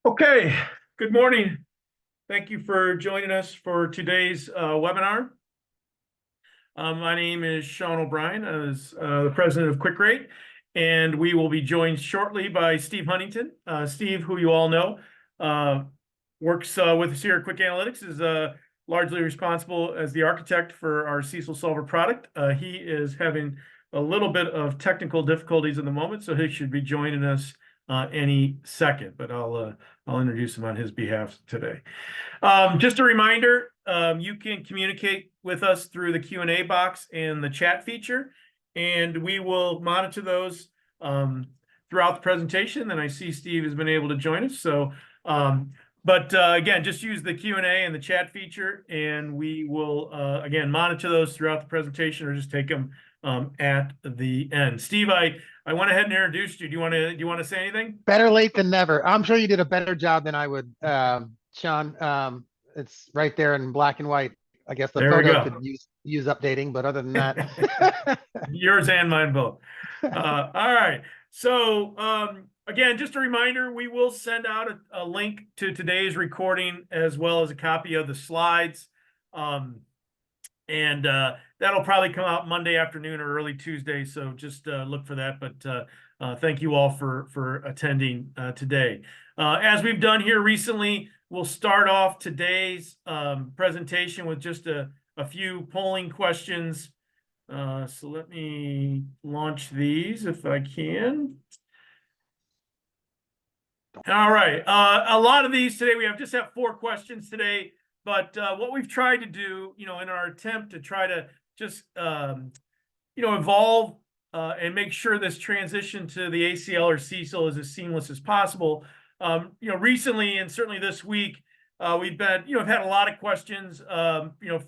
Okay, good morning. Thank you for joining us for today's webinar. My name is Sean O'Brien, as the president of QuickRate, and we will be joined shortly by Steve Huntington. Steve, who you all know, works with us here at Quick Analytics, is largely responsible as the architect for our CECLSolver product. He is having a little bit of technical difficulties at the moment, so he should be joining us any second, but I'll introduce him on his behalf today. Just a reminder, you can communicate with us through the Q&A box and the chat feature, and we will monitor those throughout the presentation. And I see Steve has been able to join us. So, again, just use the Q&A and the chat feature, and we will, again, monitor those throughout the presentation or just take them at the end. Steve, I went ahead and introduced you. Do you want to say anything? Better late than never. I'm sure you did a better job than I would, Sean. It's right there in black and white. I guess the photo could use updating, but other than that, yours and mine both. All right. So again, just a reminder, we will send out a link to today's recording as well as a copy of the slides. And that'll probably come out Monday afternoon or early Tuesday. So just look for that. But thank you all for attending today. As we've done here recently, we'll start off today's presentation with just a few polling questions. So let me launch these if I can. All right. A lot of these today, we just have 4 questions today. But what we've tried to do, in our attempt to try to just, evolve and make sure this transition to the ACL or CECL is as seamless as possible. Recently and certainly this week, we've been, had a lot of questions,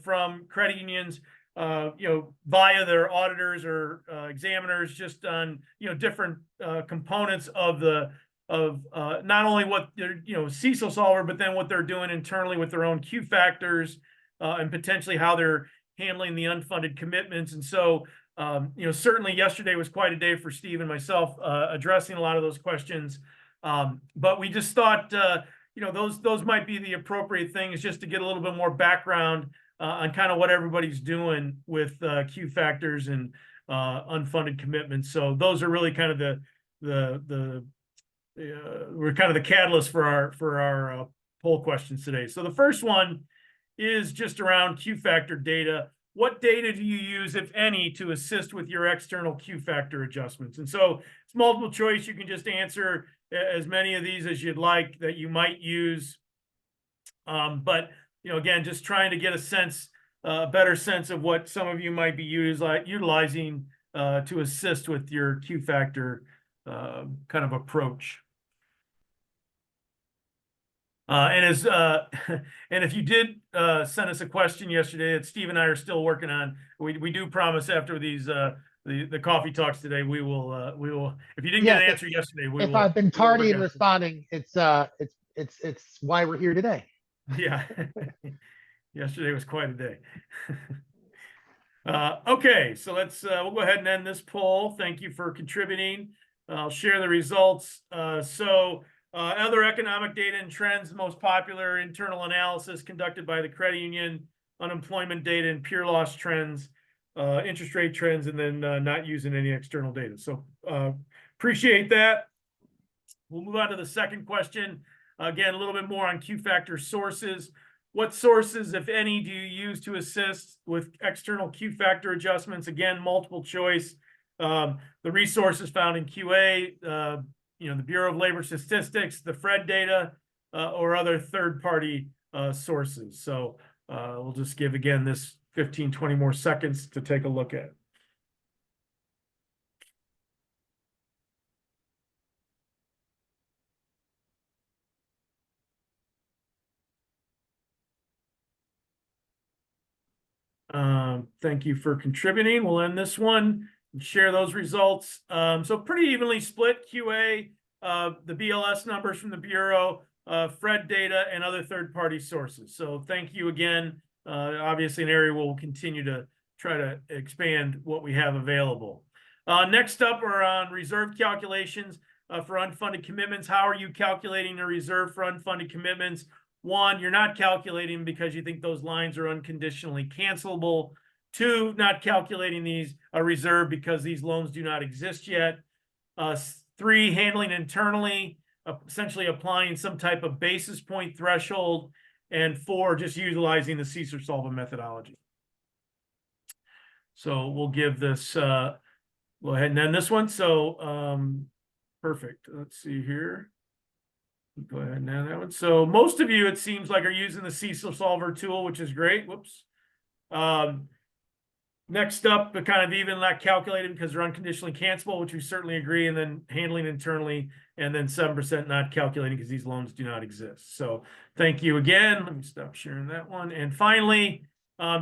from credit unions, via their auditors or examiners, just on, different components of not only what they're, CECLSolver, but then what they're doing internally with their own Q factors and potentially how they're handling the unfunded commitments. And so, certainly yesterday was quite a day for Steve and myself addressing a lot of those questions. But we just thought, those might be the appropriate things just to get a little bit more background on kind of what everybody's doing with Q factors and unfunded commitments. So those are really kind of we're kind of the catalyst for our poll questions today. So the first one is just around Q factor data. What data do you use, if any, to assist with your external Q factor adjustments? And so it's multiple choice. You can just answer as many of these as you'd like that you might use. But again, just trying to get a better sense of what some of you might be utilizing to assist with your Q factor kind of approach. And if you did send us a question yesterday that Steve and I are still working on, we do promise after these the coffee talks today, we will if you didn't get an answer yesterday, if I've been tardy in responding, it's why we're here today. Yeah. Yesterday was quite a day. Okay, so we'll go ahead and end this poll. Thank you for contributing. I'll share the results. Other economic data and trends, most popular internal analysis conducted by the credit union, unemployment data and peer loss trends, interest rate trends, and then not using any external data. So appreciate that. We'll move on to the second question. Again, a little bit more on Q factor sources. What sources, if any, do you use to assist with external Q factor adjustments? Again, multiple choice. The resources found in QA, the Bureau of Labor Statistics, the FRED data, or other third-party sources. So we'll just give, again, this 15, 20 more seconds to take a look at. Thank you for contributing. We'll end this one and share those results. So pretty evenly split QA, the BLS numbers from the Bureau, FRED data, and other third-party sources. So thank you again. Obviously an area we'll continue to try to expand what we have available. Next up are on reserve calculations. for unfunded commitments. How are you calculating a reserve for unfunded commitments? One, you're not calculating because you think those lines are unconditionally cancelable. Two, not calculating a reserve because these loans do not exist yet. Three, handling internally, essentially applying some type of basis point threshold. And four, just utilizing the CECLSolver methodology. So we'll give this, go ahead and end this one. So perfect. Let's see here. Go ahead and end that one. So most of you, it seems like, are using the CECLSolver tool, which is great. Whoops. Next up, the kind of even not calculated because they're unconditionally cancelable, which we certainly agree, and then handling internally, and then 7% not calculating because these loans do not exist. So thank you again. Let me stop sharing that one. And finally,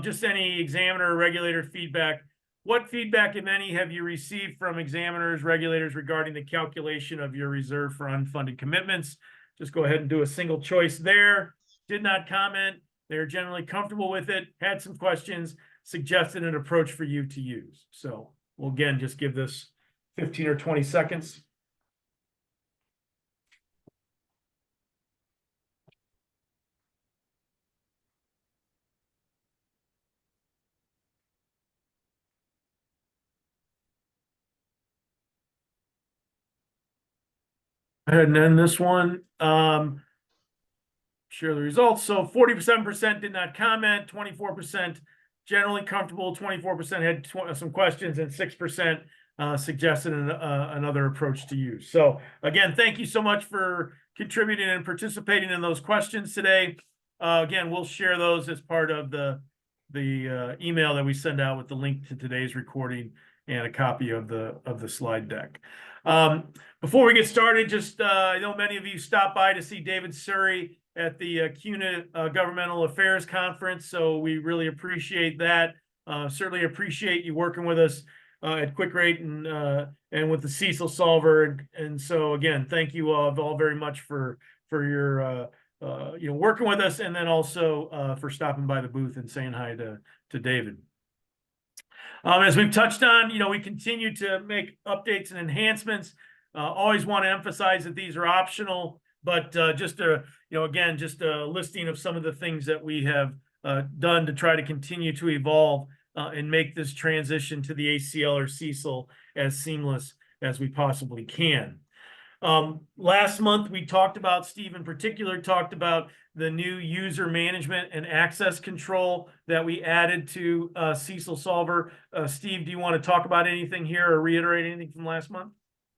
just any examiner or regulator feedback. What feedback, if any, have you received from examiners, regulators regarding the calculation of your reserve for unfunded commitments? Just go ahead and do a single choice there. Did not comment. They're generally comfortable with it, had some questions, suggested an approach for you to use. So we'll again just give this 15 or 20 seconds. And then this one, share the results. So 47% did not comment, 24% generally comfortable, 24% had some questions, and 6% suggested another approach to use. So again, thank you so much for contributing and participating in those questions today. Again, we'll share those as part of the email that we send out with the link to today's recording and a copy of the slide deck. Before we get started, just I know many of you stopped by to see David Surrey at the CUNA Governmental Affairs Conference, so we really appreciate that. Certainly appreciate you working with us at QuickRate and with the CECLSolver, and so again, thank you all very much for your working with us, and then also for stopping by the booth and saying hi to David. As we've touched on, we continue to make updates and enhancements. Always want to emphasize that these are optional, but just a listing of some of the things that we have done to try to continue to evolve and make this transition to the ACL or CECL as seamless as we possibly can. Last month, we talked about, Steve in particular, talked about the new user management and access control that we added to CECLSolver. Steve, do you want to talk about anything here or reiterate anything from last month?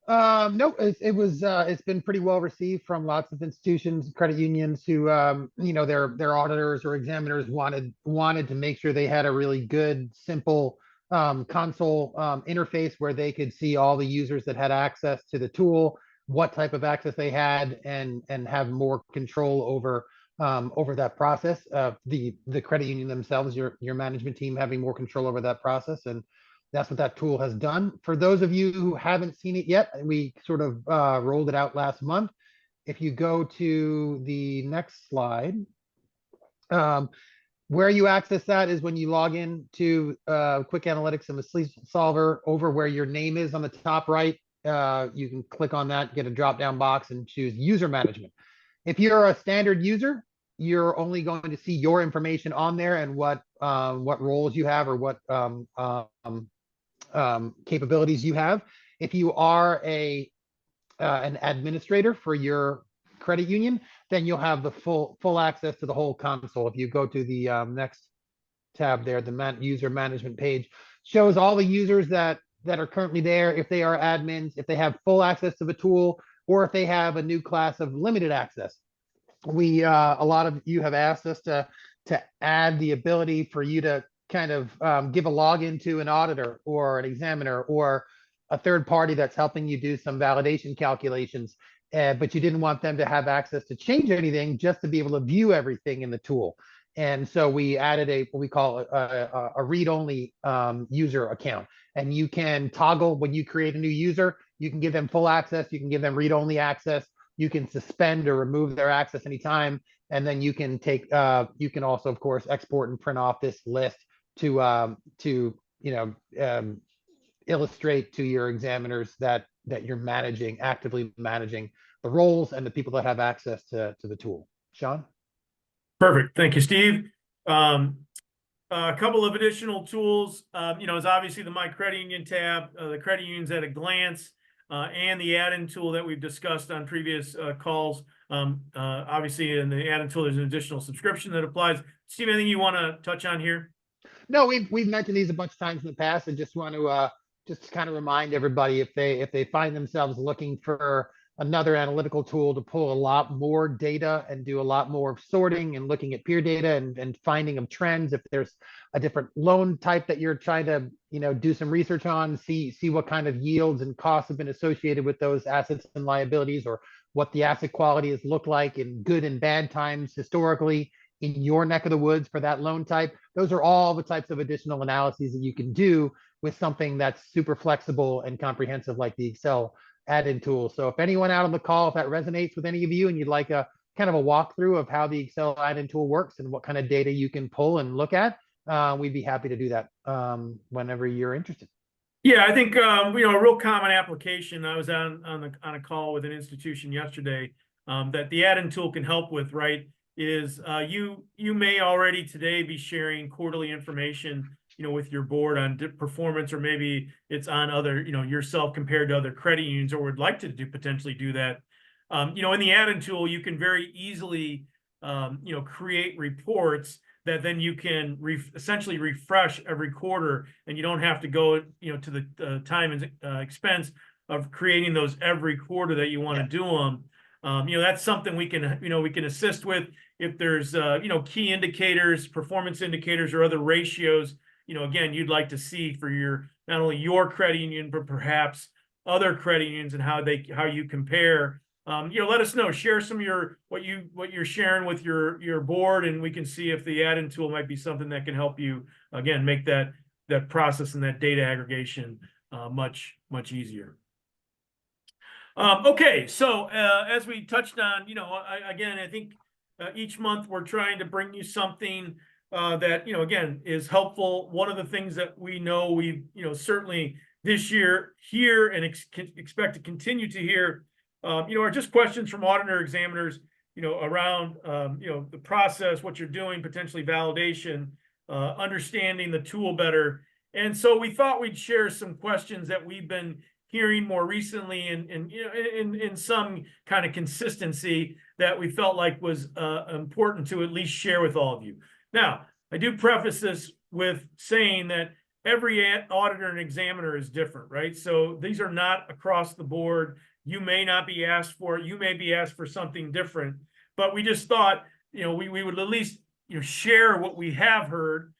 No, it's been pretty well received from lots of institutions, credit unions who, their auditors or examiners wanted to make sure they had a really good, simple console interface where they could see all the users that had access to the tool, what type of access they had, and have more control over that process. The credit union themselves, your management team having more control over that process, and that's what that tool has done. For those of you who haven't seen it yet, we sort of rolled it out last month. If you go to the next slide, where you access that is when you log in to Quick Analytics and the CECLSolver. Over where your name is on the top right, you can click on that, get a drop-down box, and choose User Management. If you're a standard user, you're only going to see your information on there and what roles you have or what capabilities you have. If you are an administrator for your credit union, then you'll have the full access to the whole console. If you go to the next tab there, the user management page shows all the users that are currently there, if they are admins, if they have full access to the tool, or if they have a new class of limited access. A lot of you have asked us to add the ability for you to kind of give a login to an auditor or an examiner or a third party that's helping you do some validation calculations, but you didn't want them to have access to change anything, just to be able to view everything in the tool. And so we added what we call a read-only user account. And you can toggle when you create a new user, you can give them full access, you can give them read-only access, you can suspend or remove their access anytime. And then you can you can also, of course, export and print off this list to illustrate to your examiners that that you're managing, actively managing the roles and the people that have access to the tool. Sean? Perfect. Thank you, Steve. Um, a couple of additional tools, is obviously the My Credit Union tab, the credit unions at a glance, and the add-in tool that we've discussed on previous calls. Obviously, in the add-in tool, there's an additional subscription that applies. Steve, anything you want to touch on here? No, we've mentioned these a bunch of times in the past. I just want to just kind of remind everybody if they find themselves looking for another analytical tool to pull a lot more data and do a lot more sorting and looking at peer data and finding of trends. If there's a different loan type that you're trying to do some research on, see what kind of yields and costs have been associated with those assets and liabilities, or what the asset quality has looked like in good and bad times historically in your neck of the woods for that loan type. Those are all the types of additional analyses that you can do with something that's super flexible and comprehensive like the Excel add-in tool. So if anyone out on the call, if that resonates with any of you and you'd like a kind of a walkthrough of how the Excel add-in tool works and what kind of data you can pull and look at, we'd be happy to do that whenever you're interested. Yeah, I think a real common application. I was on a call with an institution yesterday that the add-in tool can help with, right? Is you may already today be sharing quarterly information, with your board on performance, or maybe it's on other, yourself compared to other credit unions, or would like to potentially do that. In the add-in tool, you can very easily, create reports that then you can essentially refresh every quarter, and you don't have to go, to the time and expense of creating those every quarter that you want to do them. That's something we can assist with if there's key indicators, performance indicators, or other ratios. Again, you'd like to see for not only your credit union, but perhaps other credit unions and how you compare. Let us know. Share some of what you're sharing with your board, and we can see if the add-in tool might be something that can help you again make that process and that data aggregation much easier. Okay, so as we touched on, I think each month we're trying to bring you something that again is helpful. One of the things that we know we've certainly this year hear and expect to continue to hear, are just questions from auditor examiners, around the process, what you're doing, potentially validation, understanding the tool better. And so we thought we'd share some questions that we've been hearing more recently, and in some kind of consistency that we felt like was important to at least share with all of you. Now, I do preface this with saying that every auditor and examiner is different, right? So these are not across the board. You may not be asked for it. You may be asked for something different, but we just thought, we would at least, share what we have heard,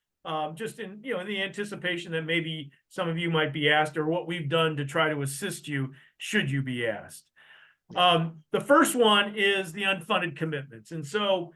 just in, in the anticipation that maybe some of you might be asked, or what we've done to try to assist you should you be asked. The first one is the unfunded commitments. And so,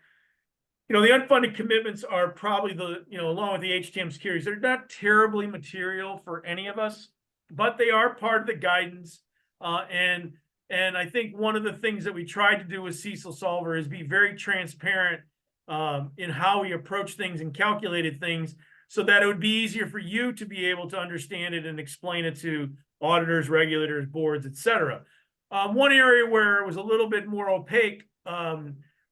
the unfunded commitments are probably along with the HTM securities, they're not terribly material for any of us, but they are part of the guidance. And I think one of the things that we tried to do with CECLSolver is be very transparent in how we approach things and calculated things, so that it would be easier for you to be able to understand it and explain it to auditors, regulators, boards, etc. One area where it was a little bit more opaque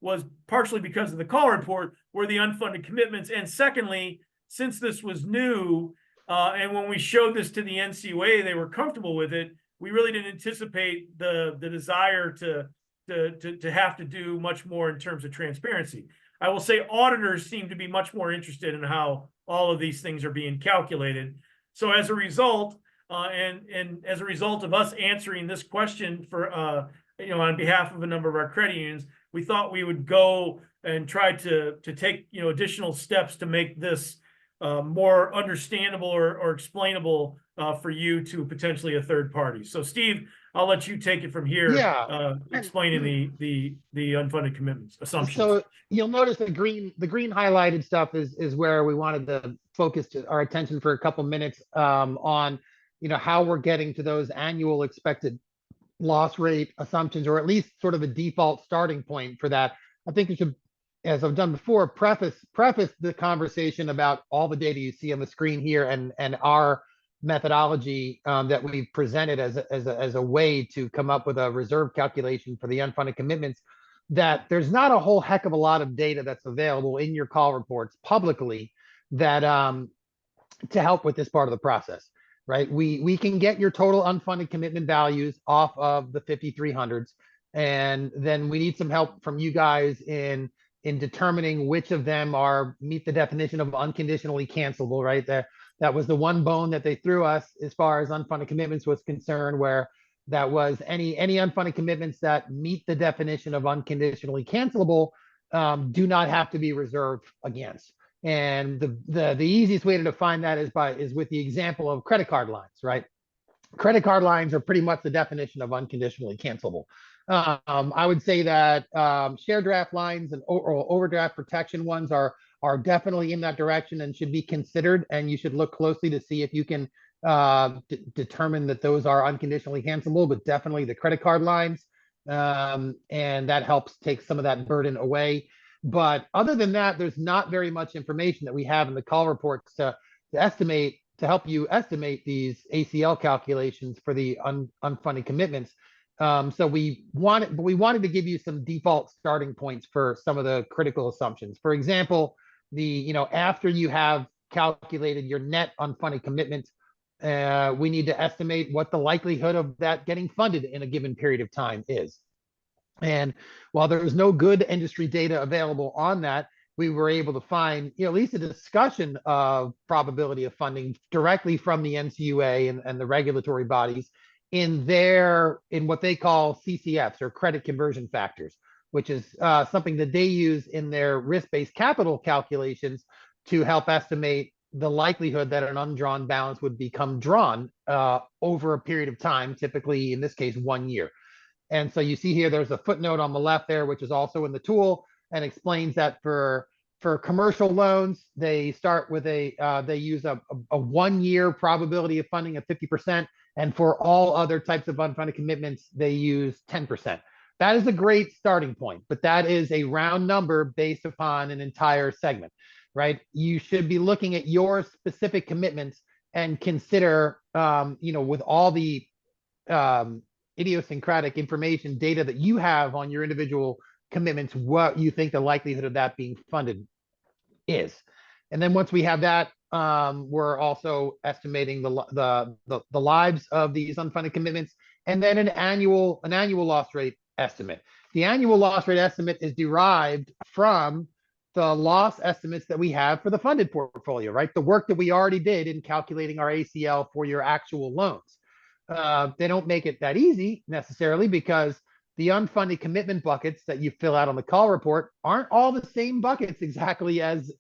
was partially because of the call report, were the unfunded commitments. And secondly, since this was new, and when we showed this to the NCUA, they were comfortable with it. We really didn't anticipate the desire to have to do much more in terms of transparency. I will say auditors seem to be much more interested in how all of these things are being calculated. So as a result, and as a result of us answering this question for on behalf of a number of our credit unions, we thought we would go and try to take additional steps to make this more understandable or explainable for you to potentially a third party. So Steve, I'll let you take it from here. Yeah. Explaining the unfunded commitments assumptions. So you'll notice the green highlighted stuff is where we wanted to focus our attention for a couple minutes on how we're getting to those annual expected loss rate assumptions, or at least sort of a default starting point for that. I think you should, as I've done before, preface the conversation about all the data you see on the screen here and our methodology that we've presented as a way to come up with a reserve calculation for the unfunded commitments, that there's not a whole heck of a lot of data that's available in your call reports publicly that to help with this part of the process, right? We can get your total unfunded commitment values off of the 5300s, and then we need some help from you guys in determining which of them are meet the definition of unconditionally cancelable, right? That was the one bone that they threw us as far as unfunded commitments was concerned, where that was any unfunded commitments that meet the definition of unconditionally cancelable do not have to be reserved against. And the easiest way to define that is with the example of credit card lines, right? Credit card lines are pretty much the definition of unconditionally cancelable. I would say that share draft lines and or overdraft protection ones are definitely in that direction and should be considered. And you should look closely to see if you can determine that those are unconditionally cancelable, but definitely the credit card lines. And that helps take some of that burden away. But other than that, there's not very much information that we have in the call reports to estimate, to help you estimate these ACL calculations for the unfunded commitments. So we wanted to give you some default starting points for some of the critical assumptions. For example, after you have calculated your net unfunded commitment, we need to estimate what the likelihood of that getting funded in a given period of time is. And while there was no good industry data available on that, we were able to find at least a discussion of probability of funding directly from the NCUA and the regulatory bodies in what they call CCFs, or credit conversion factors, which is something that they use in their risk-based capital calculations to help estimate the likelihood that an undrawn balance would become drawn over a period of time, typically in this case 1 year. And so you see here, there's a footnote on the left there, which is also in the tool, and explains that for commercial loans, they start with they use a 1 year probability of funding of 50%. And for all other types of unfunded commitments, they use 10%. That is a great starting point, but that is a round number based upon an entire segment, right? You should be looking at your specific commitments and consider, with all the idiosyncratic information data that you have on your individual commitments, what you think the likelihood of that being funded is. And then once we have that, we're also estimating the lives of these unfunded commitments, and then an annual loss rate estimate. The annual loss rate estimate is derived from the loss estimates that we have for the funded portfolio, right? The work that we already did in calculating our ACL for your actual loans. They don't make it that easy necessarily, because the unfunded commitment buckets that you fill out on the call report aren't all the same buckets exactly as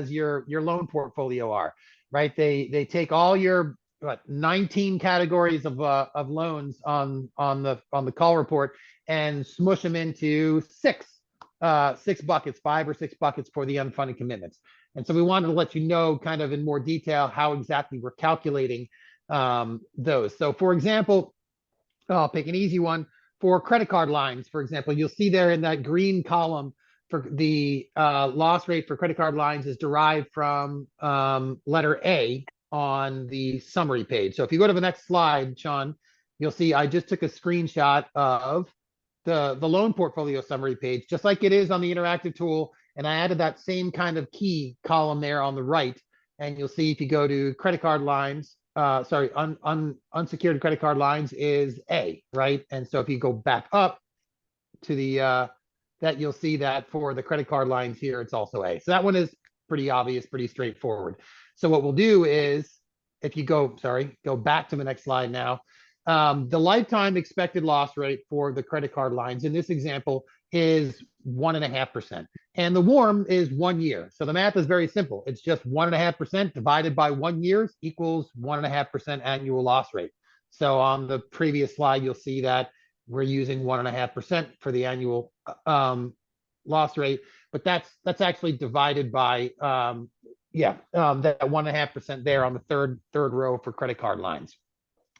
your loan portfolio are, right? They take all your 19 categories of loans on the call report and smush them into six buckets, 5 or 6 buckets for the unfunded commitments. And so we wanted to let you know kind of in more detail how exactly we're calculating those. So for example, I'll pick an easy one. For credit card lines, for example, you'll see there in that green column for the loss rate for credit card lines is derived from letter A on the summary page. So if you go to the next slide, Sean, you'll see I just took a screenshot of the loan portfolio summary page, just like it is on the interactive tool. And I added that same kind of key column there on the right. And you'll see if you go to credit card lines, unsecured credit card lines is A, right? And so if you go back up to the, that you'll see that for the credit card lines here, it's also A. So that one is pretty obvious, pretty straightforward. So what we'll do is, if you go back to the next slide now, the lifetime expected loss rate for the credit card lines in this example is 1.5%. And the WARM is 1 year. So the math is very simple. It's just 1.5% divided by 1 year equals 1.5% annual loss rate. So on the previous slide, you'll see that we're using 1.5% for the annual loss rate, but that's actually divided by that 1.5% there on the third row for credit card lines.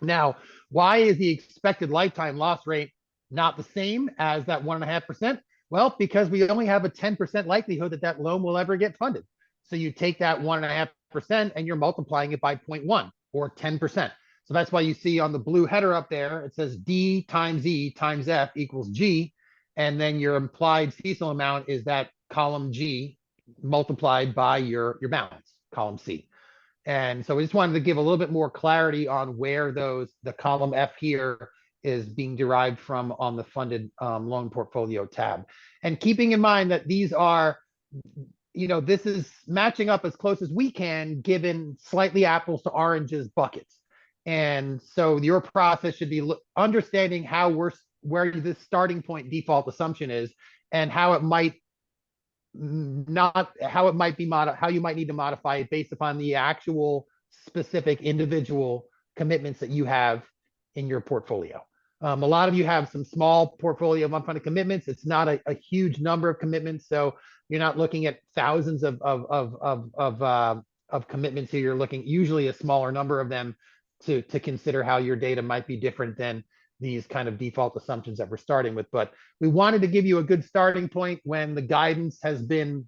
Now, why is the expected lifetime loss rate not the same as that 1.5%? Well, because we only have a 10% likelihood that that loan will ever get funded. So you take that 1.5% and you're multiplying it by 0.1. or 10%. So that's why you see on the blue header up there, it says D times E times F equals G. And then your implied CECL amount is that column G multiplied by your balance, column C. And so we just wanted to give a little bit more clarity on where the column F here is being derived from on the funded loan portfolio tab. And keeping in mind that these are, this is matching up as close as we can, given slightly apples to oranges buckets. And so your process should be understanding where this starting point default assumption is, and how it might how you might need to modify it based upon the actual specific individual commitments that you have in your portfolio. A lot of you have some small portfolio of unfunded commitments. It's not a huge number of commitments, so you're not looking at thousands of commitments here. You're looking usually a smaller number of them to consider how your data might be different than these kind of default assumptions that we're starting with. But we wanted to give you a good starting point when the guidance has been,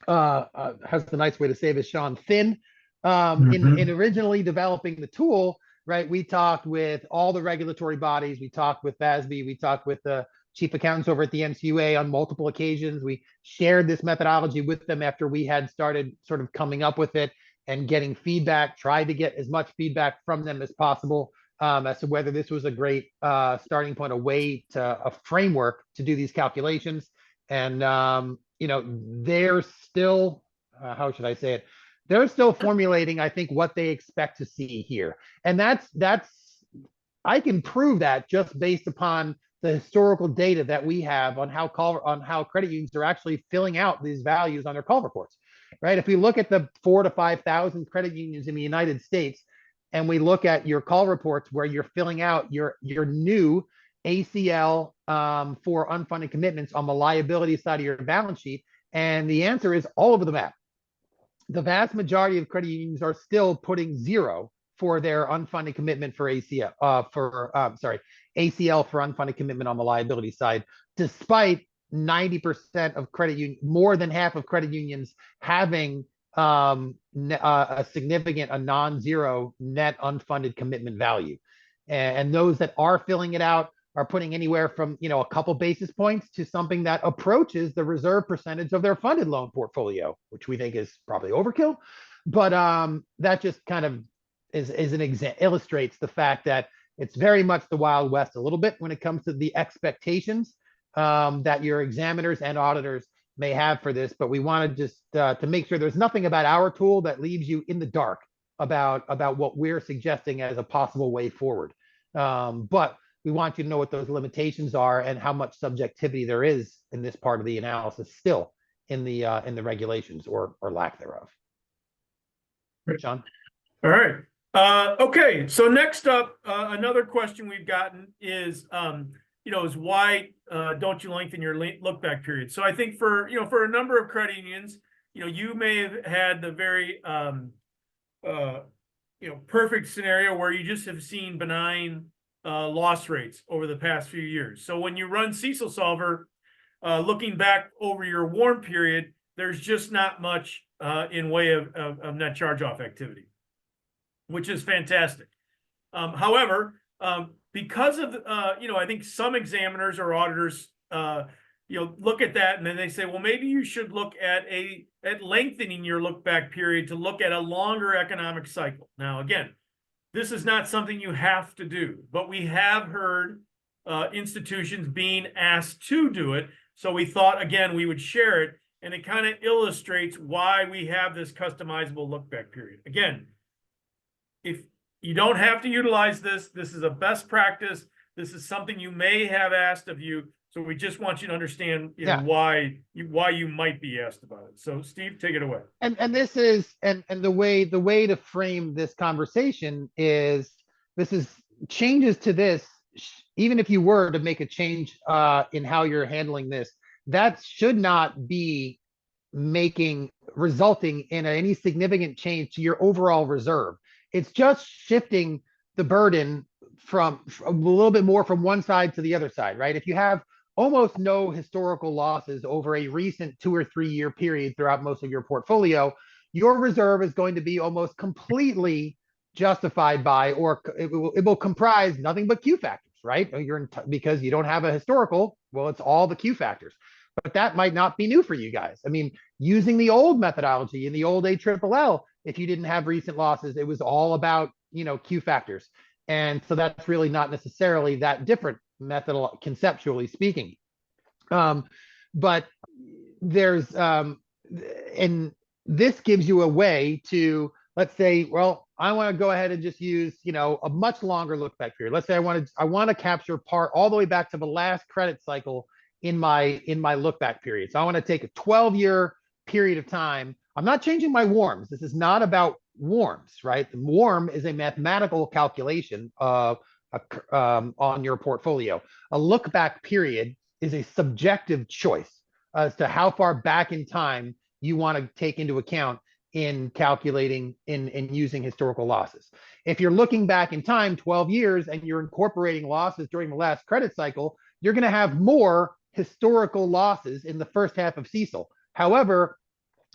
has the nice way to say this, Sean, thin. In originally developing the tool, right, we talked with all the regulatory bodies. We talked with FASB. We talked with the chief accountants over at the NCUA on multiple occasions. We shared this methodology with them after we had started sort of coming up with it and getting feedback, tried to get as much feedback from them as possible as to whether this was a great starting point, a framework to do these calculations. And, they're still, how should I say it? They're still formulating, I think, what they expect to see here. And that's I can prove that just based upon the historical data that we have on how credit unions are actually filling out these values on their call reports, right? If we look at the 4,000 to 5,000 credit unions in the United States, and we look at your call reports where you're filling out your new ACL for unfunded commitments on the liability side of your balance sheet, and the answer is all over the map. The vast majority of credit unions are still putting 0 for their unfunded commitment for ACL, ACL for unfunded commitment on the liability side, despite 90% of credit unions, more than half of credit unions having a non-zero net unfunded commitment value. And those that are filling it out are putting anywhere from, a couple basis points to something that approaches the reserve percentage of their funded loan portfolio, which we think is probably overkill. But that just kind of illustrates the fact that it's very much the Wild West a little bit when it comes to the expectations that your examiners and auditors may have for this. But we wanted just to make sure there's nothing about our tool that leaves you in the dark about what we're suggesting as a possible way forward. But we want you to know what those limitations are and how much subjectivity there is in this part of the analysis still in the regulations or lack thereof. Right. Sean? All right. Okay. So next up, another question we've gotten is, is why don't you lengthen your look back period? So I think for a number of credit unions, you may have had the very, perfect scenario where you just have seen benign loss rates over the past few years. So when you run CECLSolver, looking back over your warm period, there's just not much in way of net charge-off activity, which is fantastic. However, because of I think some examiners or auditors look at that and then they say, well, maybe you should look at lengthening your look back period to look at a longer economic cycle. Now, again, this is not something you have to do, but we have heard institutions being asked to do it. So we thought, again, we would share it, and it kind of illustrates why we have this customizable look back period. Again, if you don't have to utilize this, this is a best practice. This is something you may have asked of you. So we just want you to understand why you might be asked about it. So Steve, take it away. And this is the way to frame this conversation is changes to this. Even if you were to make a change in how you're handling this, that should not be resulting in any significant change to your overall reserve. It's just shifting the burden from a little bit more from one side to the other side, right? If you have almost no historical losses over a recent 2 or 3 year period throughout most of your portfolio, your reserve is going to be almost completely justified by, or it will comprise nothing but Q factors, right? Because you don't have a historical, well, it's all the Q factors. But that might not be new for you guys. I mean, using the old methodology in the old ALLL, if you didn't have recent losses, it was all about, Q factors. And so that's really not necessarily that different method, conceptually speaking. But there's, and this gives you a way to, let's say, well, I want to go ahead and just use, a much longer look back period. Let's say I want to capture part all the way back to the last credit cycle in my look back period. So I want to take a 12-year period of time. I'm not changing my warms. This is not about warms, right? The warm is a mathematical calculation on your portfolio. A look back period is a subjective choice as to how far back in time you want to take into account in calculating in using historical losses. If you're looking back in time 12 years and you're incorporating losses during the last credit cycle, you're going to have more historical losses in the first half of CECL. However,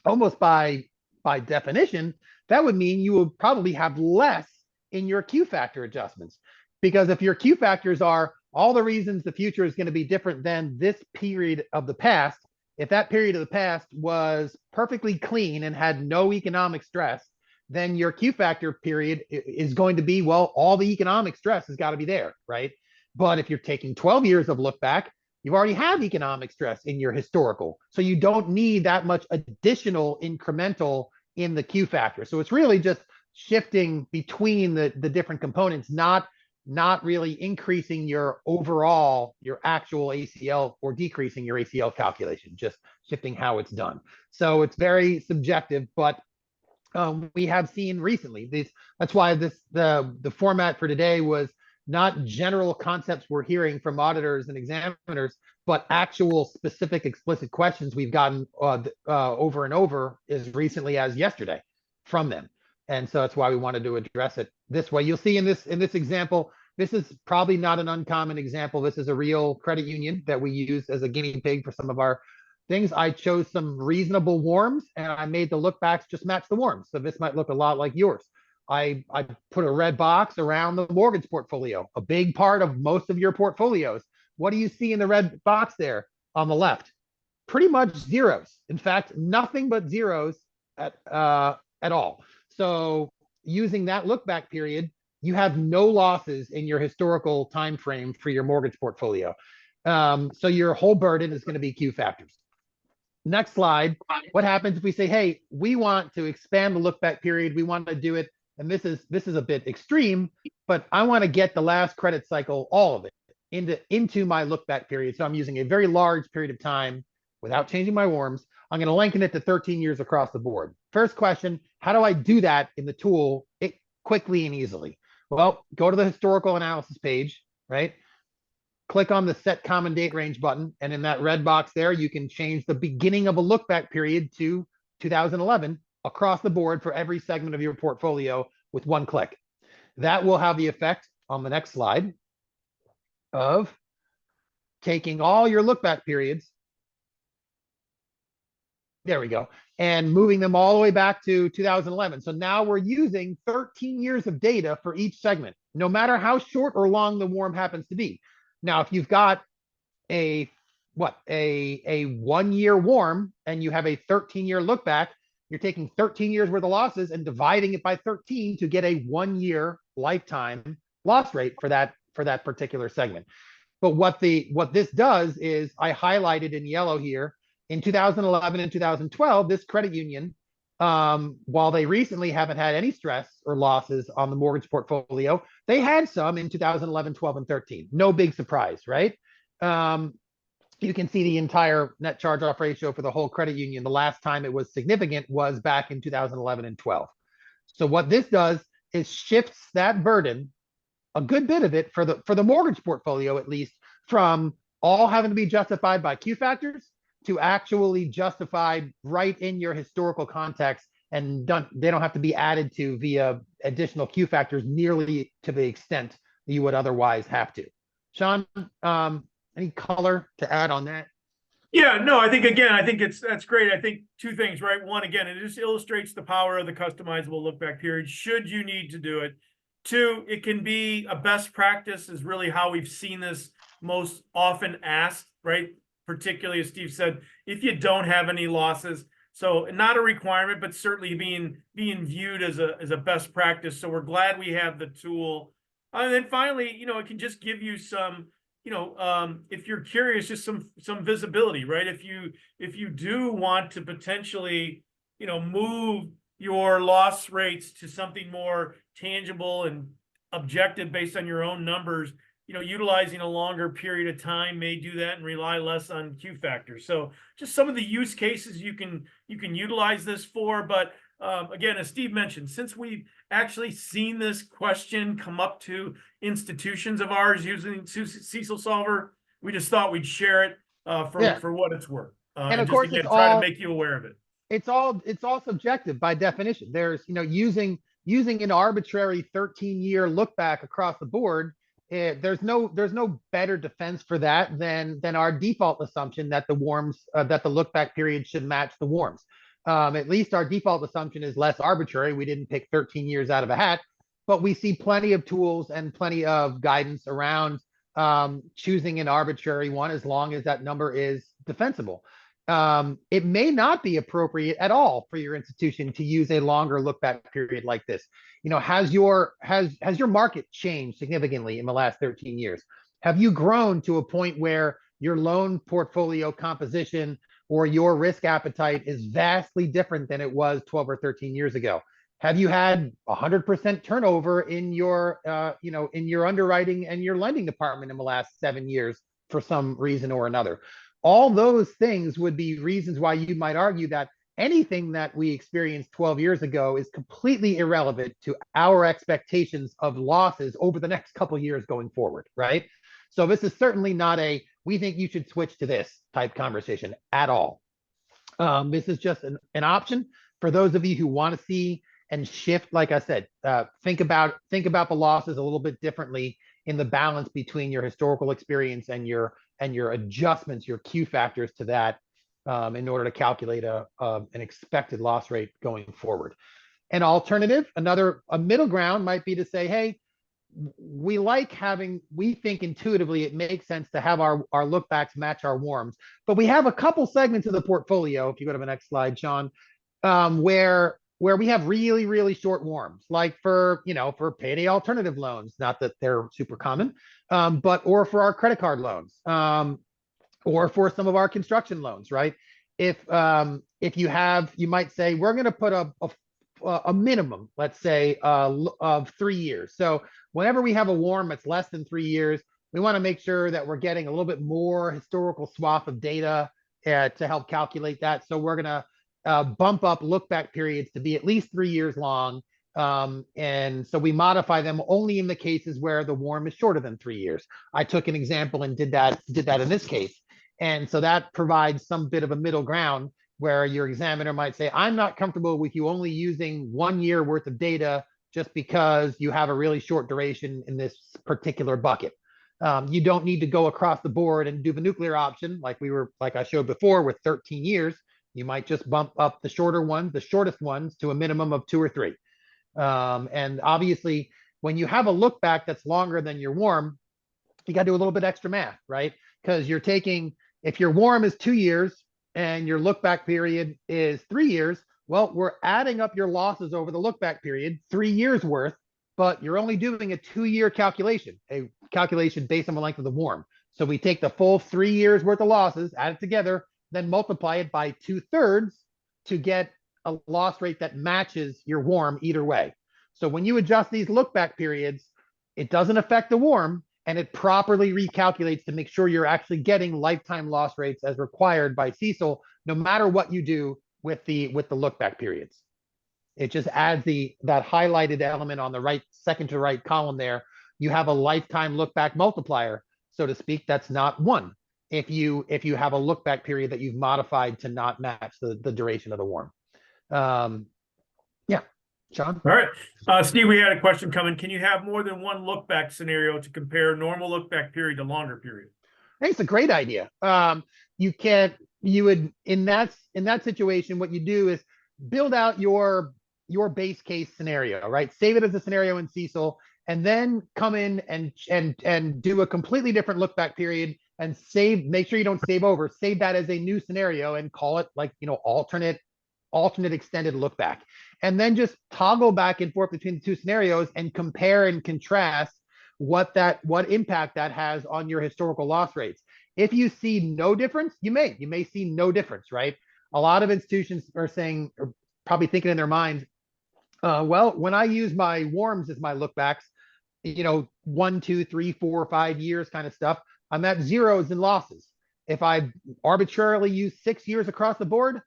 almost by definition, that would mean you would probably have less in your Q factor adjustments. Because if your Q factors are all the reasons the future is going to be different than this period of the past, if that period of the past was perfectly clean and had no economic stress, then your Q factor period is going to be, well, all the economic stress has got to be there, right? But if you're taking 12 years of look back, you've already had economic stress in your historical. So you don't need that much additional incremental in the Q factor. So it's really just shifting between the different components, not really increasing your actual ACL or decreasing your ACL calculation, just shifting how it's done. So it's very subjective, but we have seen recently that's why the format for today was not general concepts we're hearing from auditors and examiners, but actual specific explicit questions we've gotten over and over as recently as yesterday from them. And so that's why we wanted to address it this way. You'll see in this example, this is probably not an uncommon example. This is a real credit union that we use as a guinea pig for some of our things. I chose some reasonable warms and I made the look backs just match the warms. So this might look a lot like yours. I put a red box around the mortgage portfolio, a big part of most of your portfolios. What do you see in the red box there on the left? Pretty much zeros. In fact, nothing but zeros at all. So using that look back period, you have no losses in your historical time frame for your mortgage portfolio. So your whole burden is going to be Q factors. Next slide. What happens if we say, hey, we want to expand the look back period? We want to do it. And this is a bit extreme, but I want to get the last credit cycle, all of it, into my look back period. So I'm using a very large period of time without changing my warms. I'm going to lengthen it to 13 years across the board. First question, how do I do that in the tool quickly and easily? Well, go to the historical analysis page, right? Click on the set common date range button. And in that red box there, you can change the beginning of a look back period to 2011 across the board for every segment of your portfolio with one click. That will have the effect on the next slide of taking all your look back periods. There we go. And moving them all the way back to 2011. So now we're using 13 years of data for each segment, no matter how short or long the warm happens to be. Now, if you've got a 1 year warm and you have a 13-year look back, you're taking 13 years worth of losses and dividing it by 13 to get a 1 year lifetime loss rate for that particular segment. But what this does is I highlighted in yellow here in 2011 and 2012, this credit union, while they recently haven't had any stress or losses on the mortgage portfolio, they had some in 2011, 12, and 13. No big surprise, right? You can see the entire net charge-off ratio for the whole credit union. The last time it was significant was back in 2011 and 12. So what this does is shifts that burden, a good bit of it for the mortgage portfolio, at least, from all having to be justified by Q factors to actually justified right in your historical context, and they don't have to be added to via additional Q factors nearly to the extent you would otherwise have to. Sean, any color to add on that? Yeah, no, I think again, I think that's great. I think two things, right? One, again, it just illustrates the power of the customizable look back period should you need to do it. Two, it can be a best practice is really how we've seen this most often asked, right? Particularly as Steve said, if you don't have any losses. So not a requirement, but certainly being viewed as a best practice. So we're glad we have the tool. And then finally, it can just give you some if you're curious, just some visibility, right? If you do want to potentially, move your loss rates to something more tangible and objective based on your own numbers, utilizing a longer period of time may do that and rely less on Q factors. So just some of the use cases you can utilize this for. But again, as Steve mentioned, since we've actually seen this question come up to institutions of ours using CECLSolver, we just thought we'd share it Yeah. for what it's worth. And And of just course, again, try to make you aware of it. it's all subjective by definition. There's, using an arbitrary 13-year look back across the board. There's no better defense for that than our default assumption that the look back period should match the warms. At least our default assumption is less arbitrary. We didn't pick 13 years out of a hat, but we see plenty of tools and plenty of guidance around choosing an arbitrary one as long as that number is defensible. It may not be appropriate at all for your institution to use a longer look back period like this. Has your market changed significantly in the last 13 years? Have you grown to a point where your loan portfolio composition or your risk appetite is vastly different than it was 12 or 13 years ago? Have you had 100% turnover in your in your underwriting and your lending department in the last 7 years for some reason or another? All those things would be reasons why you might argue that anything that we experienced 12 years ago is completely irrelevant to our expectations of losses over the next couple of years going forward, right? So this is certainly not a we think you should switch to this type conversation at all. This is just an option for those of you who want to see and shift. Like I said, think about the losses a little bit differently in the balance between your historical experience and your adjustments, your Q factors to that, in order to calculate an expected loss rate going forward. An alternative, a middle ground might be to say, hey, we think intuitively it makes sense to have our look backs match our warms, but we have a couple segments of the portfolio, if you go to the next slide, Sean, where we have really, really short warms, like for payday alternative loans, not that they're super common, or for our credit card loans, or for some of our construction loans, right? If you might say, we're going to put a minimum, let's say, of 3 years. So whenever we have a warm that's less than 3 years, we want to make sure that we're getting a little bit more historical swath of data to help calculate that. So we're going to bump up look back periods to be at least 3 years long. And so we modify them only in the cases where the warm is shorter than 3 years. I took an example and did that in this case. And so that provides some bit of a middle ground where your examiner might say, I'm not comfortable with you only using 1 year worth of data just because you have a really short duration in this particular bucket. You don't need to go across the board and do the nuclear option like I showed before with 13 years. You might just bump up the shortest ones to a minimum of 2 or 3. And obviously, when you have a look back that's longer than your warm, you got to do a little bit extra math, right? Because if your warm is 2 years and your look back period is 3 years, well, we're adding up your losses over the look back period, 3 years worth, but you're only doing a 2-year calculation, a calculation based on the length of the warm. So we take the full 3 years worth of losses, add it together, then multiply it by 2/3 to get a loss rate that matches your warm either way. So when you adjust these look back periods, it doesn't affect the warm, and it properly recalculates to make sure you're actually getting lifetime loss rates as required by CECL, no matter what you do with the look back periods. It just adds that highlighted element on the right, second to right column there. You have a lifetime look back multiplier, so to speak. That's not 1 if you have a look back period that you've modified to not match the duration of the warm. Yeah, Sean. All right, Steve, we had a question coming. Can you have more than one look back scenario to compare normal look back period to longer period? think it's a great idea. You would, in that situation, what you do is build out your base case scenario, right? Save it as a scenario in CECL, and then come in and do a completely different look back period and make sure you don't save over, save that as a new scenario and call it like, alternate extended look back. And then just toggle back and forth between the two scenarios and compare and contrast what impact that has on your historical loss rates. If you see no difference, you may see no difference, right? A lot of institutions are saying, or probably thinking in their minds, well, when I use my warms as my look backs, 1, 2, 3, 4, 5 years kind of stuff, I'm at zeros in losses. If I arbitrarily use 6 years across the board,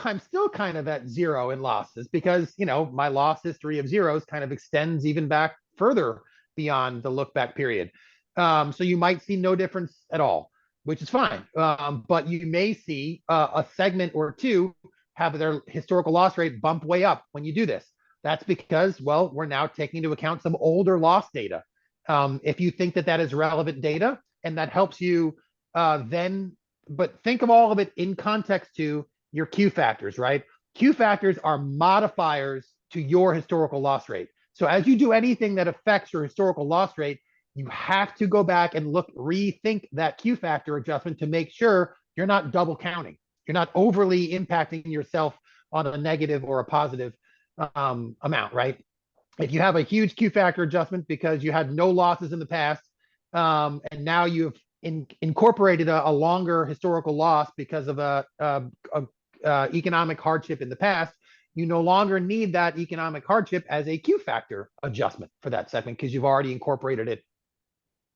I'm still kind of at zero in losses because, my loss history of zeros kind of extends even back further beyond the look back period. So you might see no difference at all, which is fine. But you may see a segment or two have their historical loss rate bump way up when you do this. That's because, well, we're now taking into account some older loss data. If you think that is relevant data and that helps you but think of all of it in context to your Q factors, right? Q factors are modifiers to your historical loss rate. So as you do anything that affects your historical loss rate, you have to go back and rethink that Q factor adjustment to make sure you're not double counting. You're not overly impacting yourself on a negative or a positive amount, right? If you have a huge Q factor adjustment because you had no losses in the past, and now you've incorporated a longer historical loss because of a economic hardship in the past, you no longer need that economic hardship as a Q factor adjustment for that segment because you've already incorporated it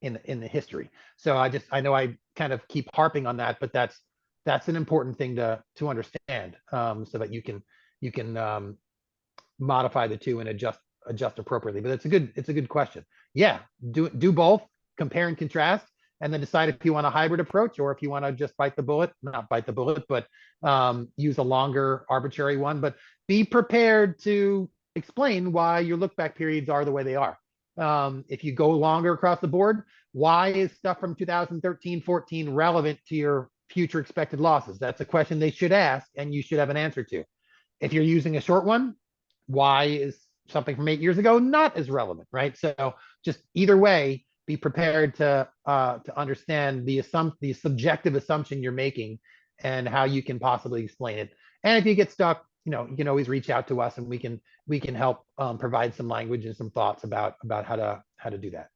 in the history. So I know I kind of keep harping on that, but that's an important thing to understand, so that you can modify the two and adjust appropriately. But it's a good question. Yeah, do both, compare and contrast, and then decide if you want a hybrid approach or if you want to just not bite the bullet, but use a longer arbitrary one. But be prepared to explain why your look back periods are the way they are. If you go longer across the board, why is stuff from 2013, 14 relevant to your future expected losses? That's a question they should ask, and you should have an answer to. If you're using a short one, why is something from 8 years ago not as relevant, right? So just either way, be prepared to understand the subjective assumption you're making and how you can possibly explain it. And if you get stuck, you can always reach out to us and we can help provide some language and some thoughts about how to do that.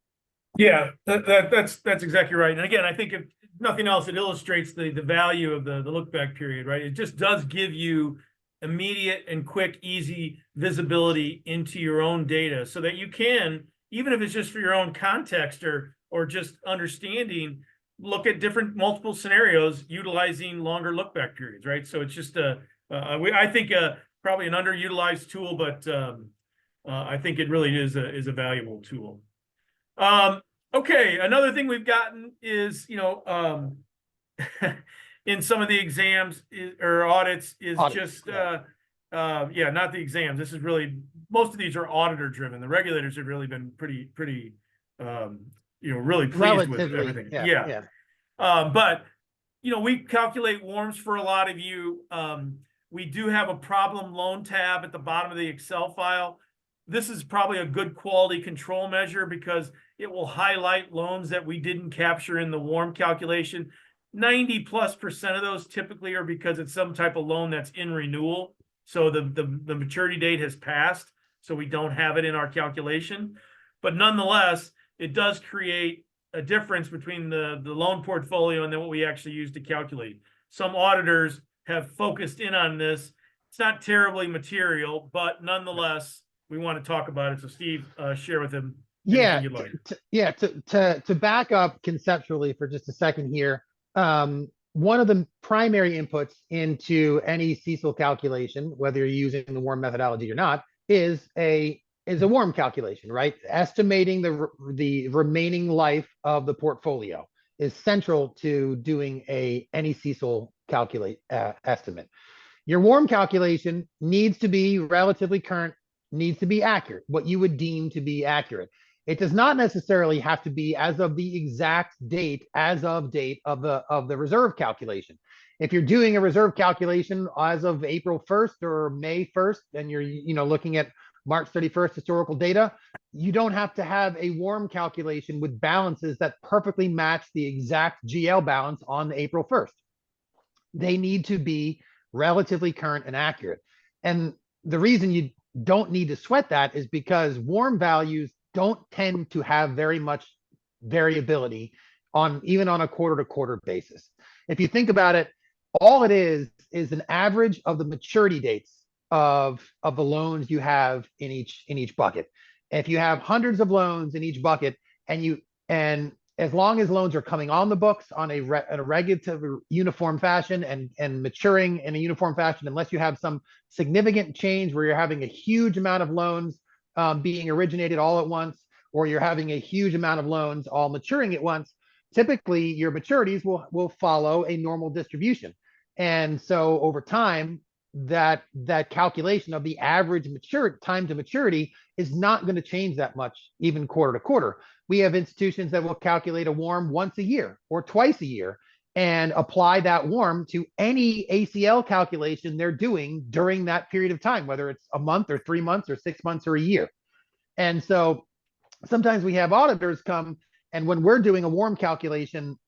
Yeah, that's exactly right. And again, I think if nothing else, it illustrates the value of the look back period, right? It just does give you immediate and quick, easy visibility into your own data so that you can, even if it's just for your own context or just understanding, look at multiple scenarios utilizing longer look back periods, right? So it's just I think probably an underutilized tool, but I think it really is a valuable tool. Okay, another thing we've gotten is, in some of the exams or audits is just, not the exams. This is really, most of these are auditor driven. The regulators have really been pretty, really pleased with everything. Yeah. But, we calculate warms for a lot of you. We do have a problem loan tab at the bottom of the Excel file. This is probably a good quality control measure because it will highlight loans that we didn't capture in the warm calculation. 90+% of those typically are because it's some type of loan that's in renewal. So the maturity date has passed, so we don't have it in our calculation. But nonetheless, it does create a difference between the loan portfolio and then what we actually use to calculate. Some auditors have focused in on this. It's not terribly material, but nonetheless, we want to talk about it. So Steve, share with him anything you'd like. To back up conceptually for just a second here, one of the primary inputs into any CECL calculation, whether you're using the warm methodology or not, is a warm calculation, right? Estimating the remaining life of the portfolio is central to doing any CECL estimate. Your warm calculation needs to be relatively current, needs to be accurate, what you would deem to be accurate. It does not necessarily have to be as of the exact date, as of date of the reserve calculation. If you're doing a reserve calculation as of April 1st or May 1st, and you're looking at March 31st historical data, you don't have to have a warm calculation with balances that perfectly match the exact GL balance on April 1st. They need to be relatively current and accurate. And the reason you don't need to sweat that is because warm values don't tend to have very much variability even on a quarter to quarter basis. If you think about it, all it is an average of the maturity dates of the loans you have in each bucket. If you have hundreds of loans in each bucket, and as long as loans are coming on the books on a regular uniform fashion and maturing in a uniform fashion, unless you have some significant change where you're having a huge amount of loans being originated all at once, or you're having a huge amount of loans all maturing at once, typically your maturities will follow a normal distribution. And so over time, that calculation of the average time to maturity is not going to change that much, even quarter to quarter. We have institutions that will calculate a WARM once a year or twice a year and apply that WARM to any ACL calculation they're doing during that period of time, whether it's a month or 3 months or 6 months or a year. And so sometimes we have auditors come, and when we're doing a WARM calculation,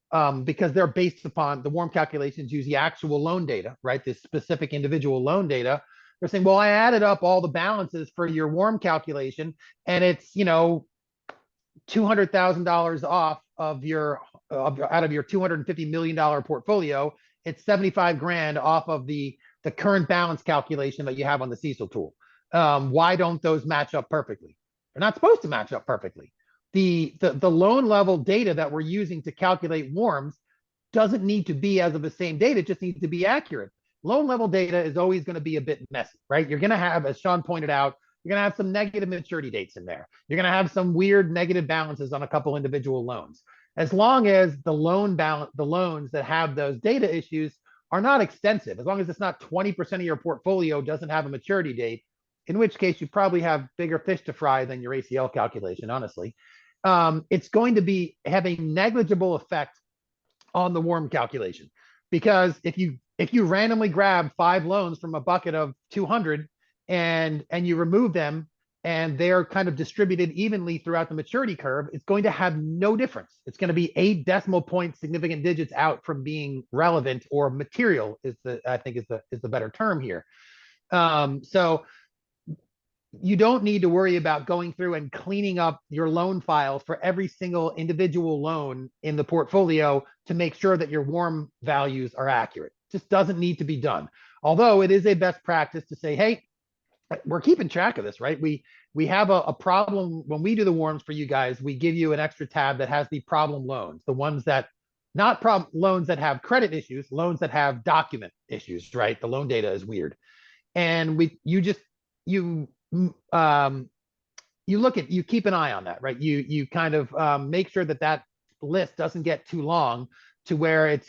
because they're based upon the WARM calculations use the actual loan data, right? This specific individual loan data. They're saying, well, I added up all the balances for your WARM calculation, and it's, $200,000 off of out of your $250 million portfolio. It's 75 grand off of the current balance calculation that you have on the CECL tool. Why don't those match up perfectly? They're not supposed to match up perfectly. The loan level data that we're using to calculate WARMs doesn't need to be as of the same date. It just needs to be accurate. Loan level data is always going to be a bit messy, right? You're going to have, as Sean pointed out, you're going to have some negative maturity dates in there. You're going to have some weird negative balances on a couple individual loans. As long as the loans that have those data issues are not extensive, as long as it's not 20% of your portfolio doesn't have a maturity date, in which case you probably have bigger fish to fry than your ACL calculation, honestly. It's going to have a negligible effect on the WARM calculation, because if you randomly grab 5 loans from a bucket of 200 and you remove them and they're kind of distributed evenly throughout the maturity curve, it's going to have no difference. It's going to be 8 decimal point significant digits out from being relevant or material is the better term here. So you don't need to worry about going through and cleaning up your loan files for every single individual loan in the portfolio to make sure that your WARM values are accurate. It just doesn't need to be done. Although it is a best practice to say, hey, we're keeping track of this, right? We have a problem when we do the WARMs for you guys. We give you an extra tab that has the problem loans, the ones that not problem loans that have credit issues, loans that have document issues, right? The loan data is weird, and you keep an eye on that, right? You kind of make sure that list doesn't get too long to where it's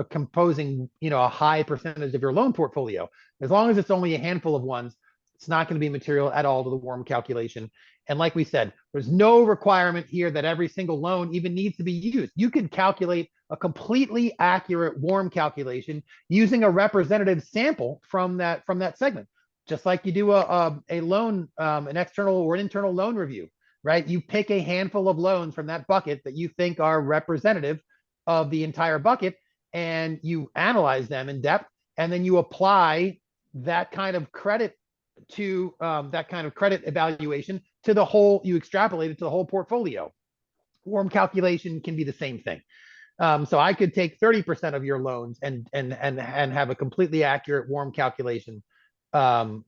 composing, a high percentage of your loan portfolio. As long as it's only a handful of ones, it's not going to be material at all to the WARM calculation. And like we said, there's no requirement here that every single loan even needs to be used. You can calculate a completely accurate WARM calculation using a representative sample from that segment, just like you do a loan, an external or an internal loan review, right? You pick a handful of loans from that bucket that you think are representative of the entire bucket, and you analyze them in depth, and then you apply that kind of credit to that kind of credit evaluation to the whole, you extrapolate it to the whole portfolio. WARM calculation can be the same thing. So I could take 30% of your loans and have a completely accurate WARM calculation done.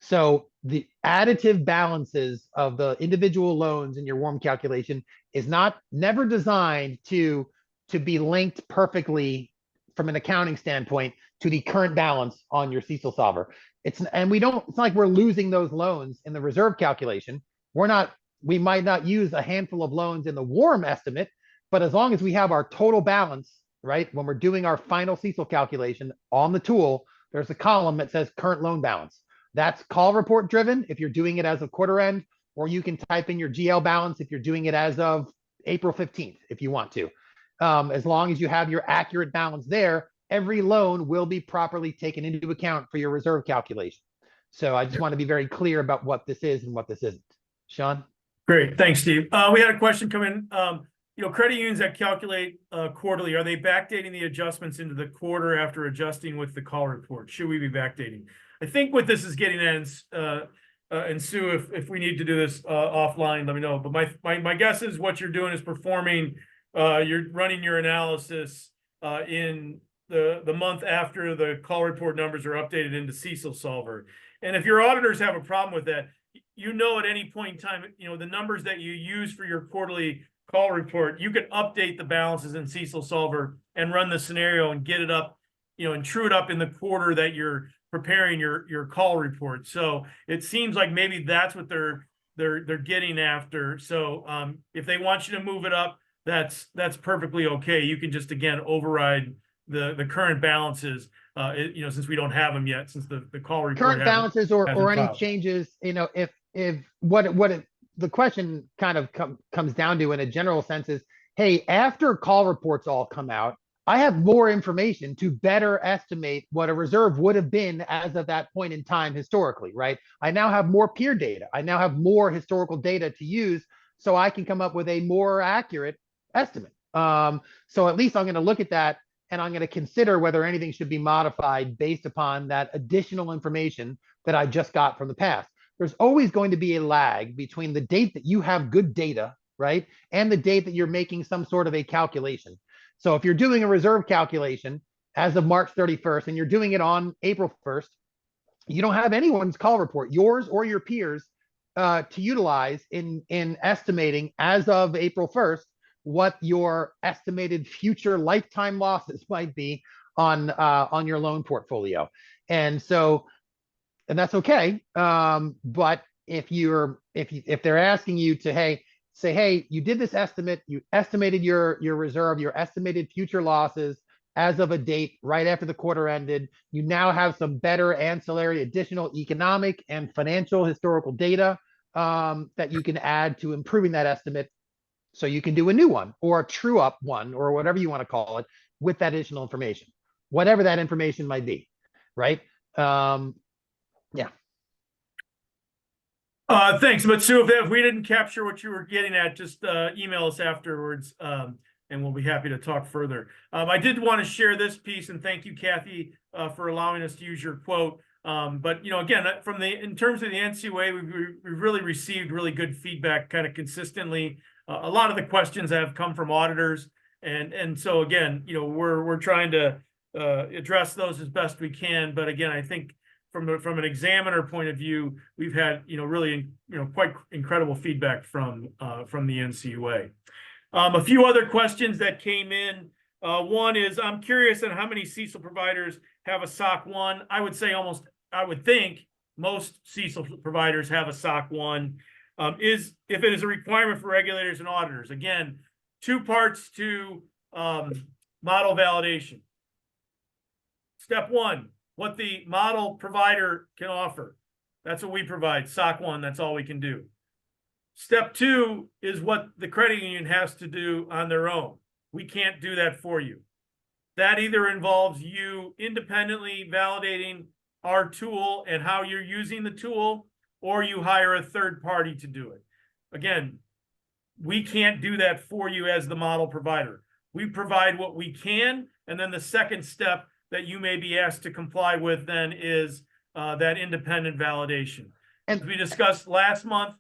So the additive balances of the individual loans in your WARM calculation is never designed to be linked perfectly from an accounting standpoint to the current balance on your CECLSolver. It's not like we're losing those loans in the reserve calculation. We might not use a handful of loans in the WARM estimate, but as long as we have our total balance, right, when we're doing our final CECL calculation on the tool, there's a column that says current loan balance. That's call report driven if you're doing it as a quarter end, or you can type in your GL balance if you're doing it as of April 15th, if you want to. As long as you have your accurate balance there, every loan will be properly taken into account for your reserve calculation. So I just want to be very clear about what this is and what this isn't. Sean? Great, thanks, Steve. We had a question come in. Credit unions that calculate quarterly, are they backdating the adjustments into the quarter after adjusting with the call report? Should we be backdating? I think what this is getting at, and Sue, if we need to do this offline, let me know. But my guess is what you're doing is performing, you're running your analysis in the month after the call report numbers are updated into CECLSolver. And if your auditors have a problem with that, at any point in time, the numbers that you use for your quarterly call report, you could update the balances in CECLSolver and run the scenario and get it up, and true it up in the quarter that you're preparing your call report. So it seems like maybe that's what they're getting after. So if they want you to move it up, that's perfectly okay. You can just, again, override the current balances, since we don't have them yet, since the call report Current balances or any filed. changes, if the question kind of comes down to in a general sense is, hey, after call reports all come out, I have more information to better estimate what a reserve would have been as of that point in time historically, right? I now have more peer data. I now have more historical data to use, so I can come up with a more accurate estimate. So at least I'm going to look at that, and I'm going to consider whether anything should be modified based upon that additional information that I just got from the past. There's always going to be a lag between the date that you have good data, right, and the date that you're making some sort of a calculation. So if you're doing a reserve calculation as of March 31st and you're doing it on April 1st, you don't have anyone's call report, yours or your peers, to utilize in estimating as of April 1st what your estimated future lifetime losses might be on your loan portfolio. And that's okay. But if they're asking you to, say, hey, you did this estimate, you estimated your reserve, your estimated future losses as of a date right after the quarter ended. You now have some better ancillary additional economic and financial historical data that you can add to improving that estimate. So you can do a new one or a true up one or whatever you want to call it with that additional information, whatever that information might be, right? Yeah. Thanks. But Sue, if we didn't capture what you were getting at, just email us afterwards, and we'll be happy to talk further. I did want to share this piece, and thank you, Kathy, for allowing us to use your quote. But again, in terms of the NCUA, we've really received really good feedback, kind of consistently. A lot of the questions have come from auditors, and so again, we're trying to address those as best we can. But again, I think from an examiner point of view, we've had really quite incredible feedback from the NCUA. A few other questions that came in. One is, I'm curious on how many CECL providers have a SOC 1. I would think most CECL providers have a SOC 1. If it is a requirement for regulators and auditors. Again, two parts to model validation. Step one, what the model provider can offer. That's what we provide, SOC 1, that's all we can do. Step two is what the credit union has to do on their own. We can't do that for you. That either involves you independently validating our tool and how you're using the tool, or you hire a third party to do it. Again, we can't do that for you as the model provider. We provide what we can, and then the second step that you may be asked to comply with then is that independent validation. As we discussed last month,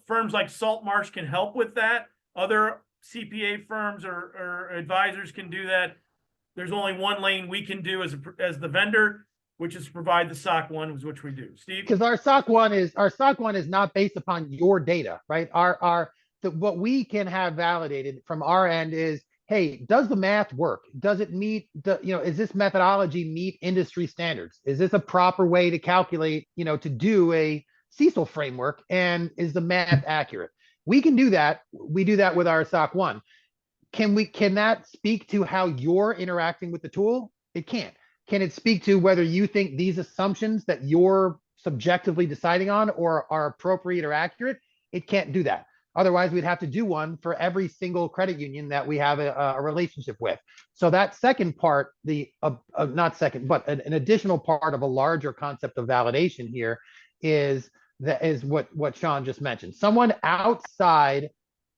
firms like Saltmarsh can help with that. Other CPA firms or advisors can do that. There's only one lane we can do as the vendor, which is provide the SOC 1, which we do. Steve? Because our SOC 1 is not based upon your data, right? What we can have validated from our end is, hey, does the math work? Does it meet is this methodology meet industry standards? Is this a proper way to calculate, to do a CECL framework? And is the math accurate? We can do that. We do that with our SOC 1. Can that speak to how you're interacting with the tool? It can't. Can it speak to whether you think these assumptions that you're subjectively deciding on or are appropriate or accurate? It can't do that. Otherwise, we'd have to do one for every single credit union that we have a relationship with. So that second part, not second, but an additional part of a larger concept of validation here is what Sean just mentioned. Someone outside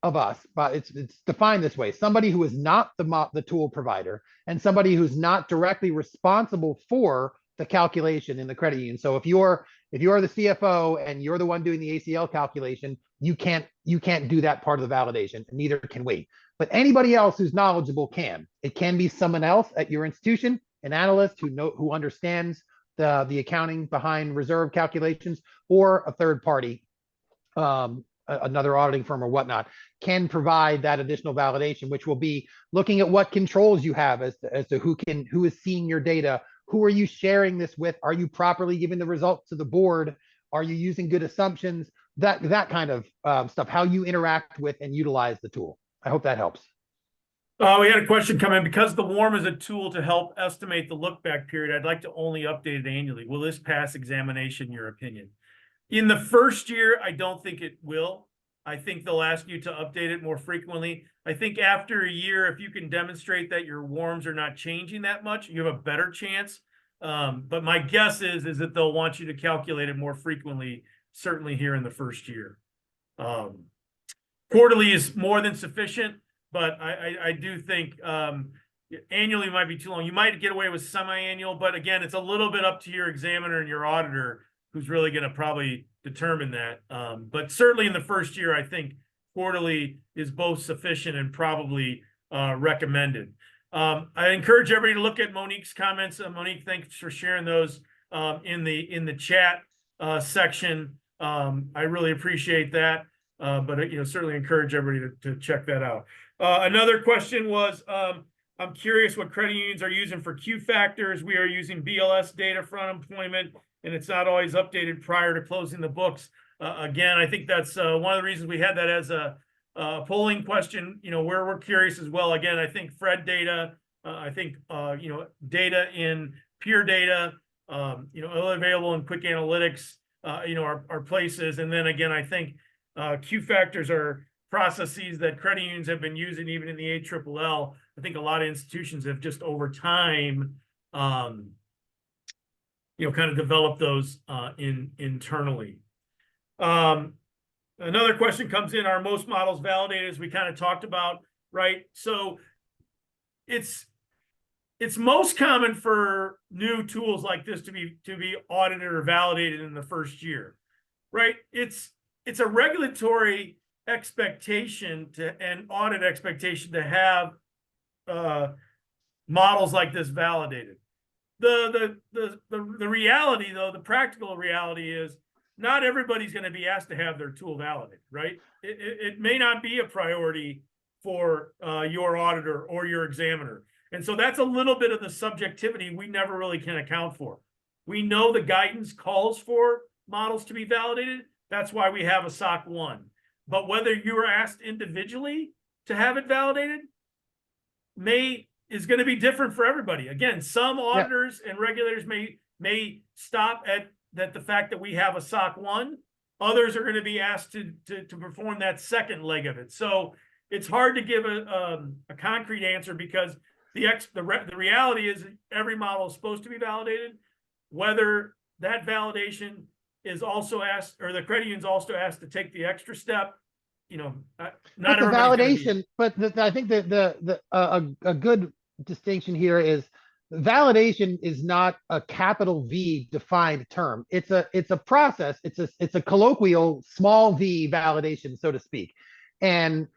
of us, but it's defined this way: somebody who is not the tool provider and somebody who's not directly responsible for the calculation in the credit union. So if you're the CFO and you're the one doing the ACL calculation, you can't do that part of the validation, and neither can we. But anybody else who's knowledgeable can. It can be someone else at your institution, an analyst who understands the accounting behind reserve calculations, or a third party, another auditing firm or whatnot, can provide that additional validation, which will be looking at what controls you have as to who is seeing your data, who are you sharing this with, are you properly giving the results to the board, are you using good assumptions, that kind of stuff, how you interact with and utilize the tool. I hope that helps. We had a question come in. Because the WARM is a tool to help estimate the look back period, I'd like to only update it annually. Will this pass examination, in your opinion? In the first year, I don't think it will. I think they'll ask you to update it more frequently. I think after a year, if you can demonstrate that your WARMs are not changing that much, you have a better chance. But my guess is that they'll want you to calculate it more frequently, certainly here in the first year. Quarterly is more than sufficient, but I do think annually might be too long. You might get away with semi-annual, but again, it's a little bit up to your examiner and your auditor, who's really going to probably determine that. But certainly in the first year, I think quarterly is both sufficient and probably recommended. I encourage everybody to look at Monique's comments. Monique, thanks for sharing those in the chat section. I really appreciate that. But certainly encourage everybody to check that out. Another question was, I'm curious what credit unions are using for Q factors. We are using BLS data for unemployment, and it's not always updated prior to closing the books. Again, I think that's one of the reasons we had that as a polling question, where we're curious as well. Again, I think Fred data, I think, data in peer data, available in quick analytics, are places. And then again, I think Q factors are processes that credit unions have been using even in the ALLL. I think a lot of institutions have just over time, kind of developed those internally. Another question comes in: are most models validated, as we kind of talked about, right? So it's most common for new tools like this to be audited or validated in the first year, right? It's a regulatory expectation and audit expectation to have models like this validated. The reality, though, the practical reality is not everybody's going to be asked to have their tool validated, right? It may not be a priority for your auditor or your examiner. And so that's a little bit of the subjectivity we never really can account for. We know the guidance calls for models to be validated. That's why we have a SOC 1. But whether you are asked individually to have it validated is going to be different for everybody. Again, some auditors and regulators may stop at the fact that we have a SOC 1. Others are going to be asked to perform that second leg of it. So it's hard to give a concrete answer, because the reality is every model is supposed to be validated. Whether that validation is also asked, or the credit union's also asked to take the extra step, not the validation. But I think that a good distinction here is validation is not a capital V defined term. It's a process. It's a colloquial small v validation, so to speak. And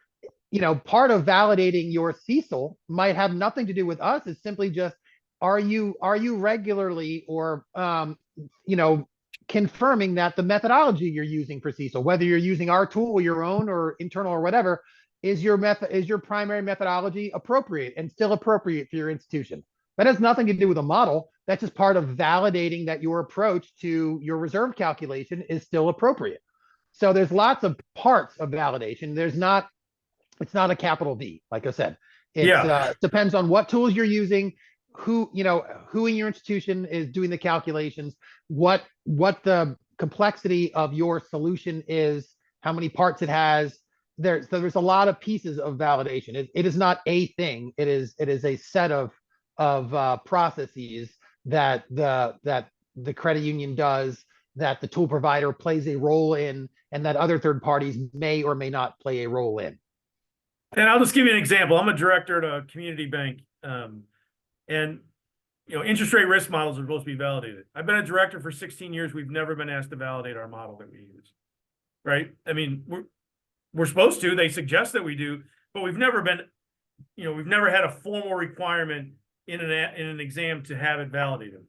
part of validating your CECL might have nothing to do with us. It's simply just, are you regularly or confirming that the methodology you're using for CECL, whether you're using our tool or your own or internal or whatever, is your primary methodology appropriate and still appropriate for your institution? That has nothing to do with a model. That's just part of validating that your approach to your reserve calculation is still appropriate. So there's lots of parts of validation. It's not a capital V, like I said. It depends on what tools you're using, who in your institution is doing the calculations, what the complexity of your solution is, how many parts it has. So there's a lot of pieces of validation. It is not a thing. It is a set of processes that the credit union does, that the tool provider plays a role in, and that other third parties may or may not play a role in. And I'll just give you an example. I'm a director at a community bank, and interest rate risk models are supposed to be validated. I've been a director for 16 years. We've never been asked to validate our model that we use, right? I mean, we're supposed to. They suggest that we do, but we've never been, we've never had a formal requirement in an exam to have it validated.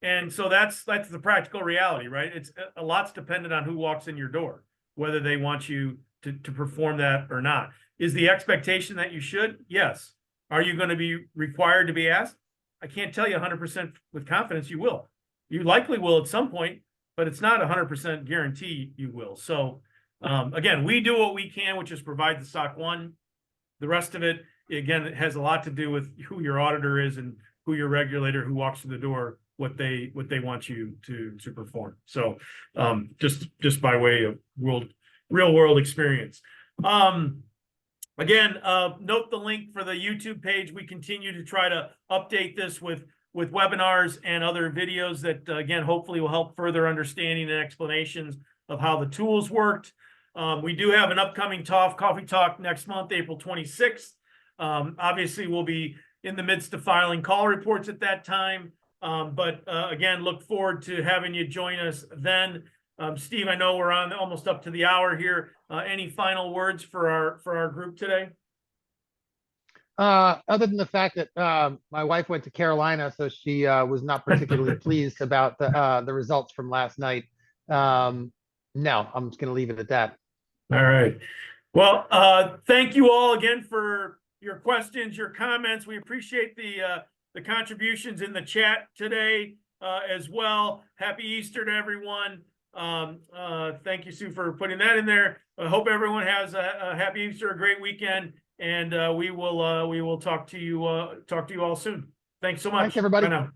And so that's the practical reality, right? It's a lot's dependent on who walks in your door, whether they want you to perform that or not. Is the expectation that you should? Yes. Are you going to be required to be asked? I can't tell you 100% with confidence you will. You likely will at some point, but it's not 100% guarantee you will. So again, we do what we can, which is provide the SOC 1. The rest of it, again, it has a lot to do with who your auditor is and who your regulator, who walks through the door, what they want you to perform. So just by way of real world experience. Again, note the link for the YouTube page. We continue to try to update this with webinars and other videos that, again, hopefully will help further understanding and explanations of how the tools worked. We do have an upcoming Coffee Talk next month, April 26th. Obviously, we'll be in the midst of filing call reports at that time. But again, look forward to having you join us then. Steve, I know we're on almost up to the hour here. Any final words for our group today? Other than the fact that my wife went to Carolina, so she was not particularly pleased about the results from last night. No, I'm just going to leave it at that. All right. Well, thank you all again for your questions, your comments. We appreciate the contributions in the chat today as well. Happy Easter to everyone. Thank you, Sue, for putting that in there. I hope everyone has a happy Easter, a great weekend, and we will talk to you all soon. Thanks so much. Thanks, everybody. Bye now.